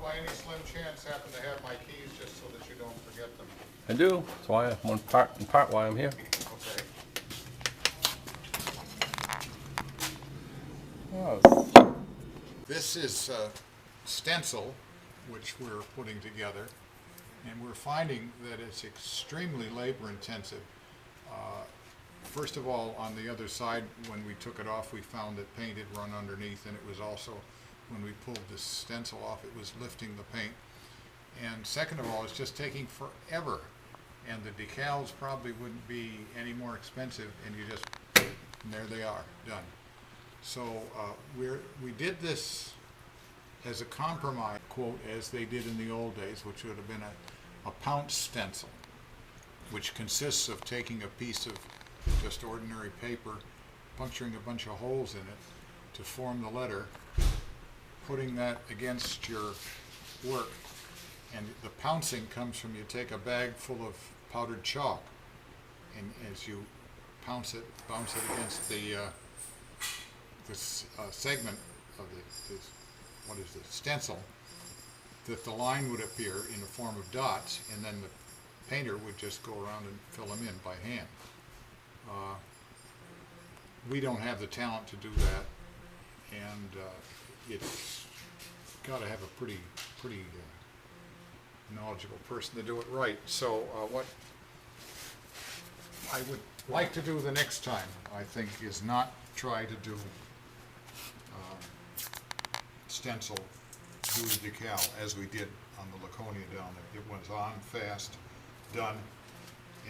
by any slim chance happen to have my keys, just so that you don't forget them? I do. That's why in part why I'm here. Okay. Oh. This is a stencil which we're putting together, and we're finding that it's extremely labor intensive. First of all, on the other side, when we took it off, we found that paint had run underneath, and it was also, when we pulled this stencil off, it was lifting the paint. And second of all, it's just taking forever, and the decals probably wouldn't be any more expensive, and you just, and there they are, done. So we did this as a compromise, quote, as they did in the old days, which would have been a pounce stencil, which consists of taking a piece of just ordinary paper, puncturing a bunch of holes in it to form the letter, putting that against your work, and the pouncing comes from, you take a bag full of powdered chalk, and as you bounce it against the segment of the stencil, that the line would appear in the form of dots, and then the painter would just go around and fill them in by hand. We don't have the talent to do that, and it's got to have a pretty knowledgeable person to do it right. So what I would like to do the next time, I think, is not try to do stencil glue decal as we did on the Laconia down there. It was on, fast, done,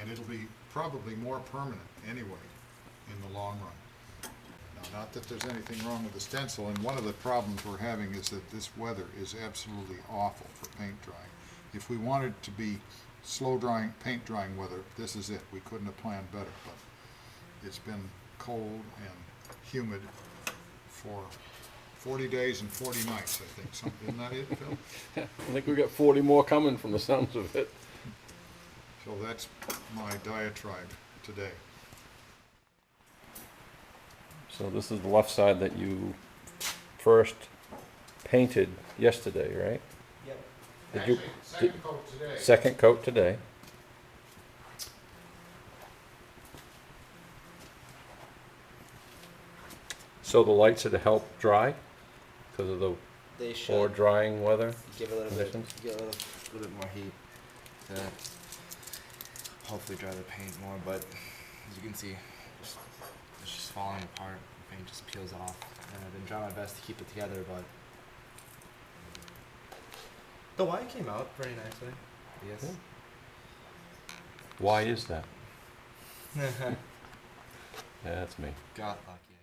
and it'll be probably more permanent anyway in the long run. Now, not that there's anything wrong with the stencil, and one of the problems we're having is that this weather is absolutely awful for paint drying. If we wanted to be slow drying, paint drying weather, this is it. We couldn't have planned better, but it's been cold and humid for 40 days and 40 nights, I think. Isn't that it, Phil? I think we got 40 more coming from the sounds of it. So that's my diatribe today. So this is the left side that you first painted yesterday, right? Yep. Did Actually, you, second coat today. second coat today. So the lights are to help dry because of the They should poor drying weather give a little bit, conditions? give a little bit more heat to hopefully dry the paint more. But as you can see, it's just falling apart. The paint just peels off, and I've been trying my best to keep it together. But the white came out pretty nicely. Yes. Why is that? Yeah, that's me. Got lucky.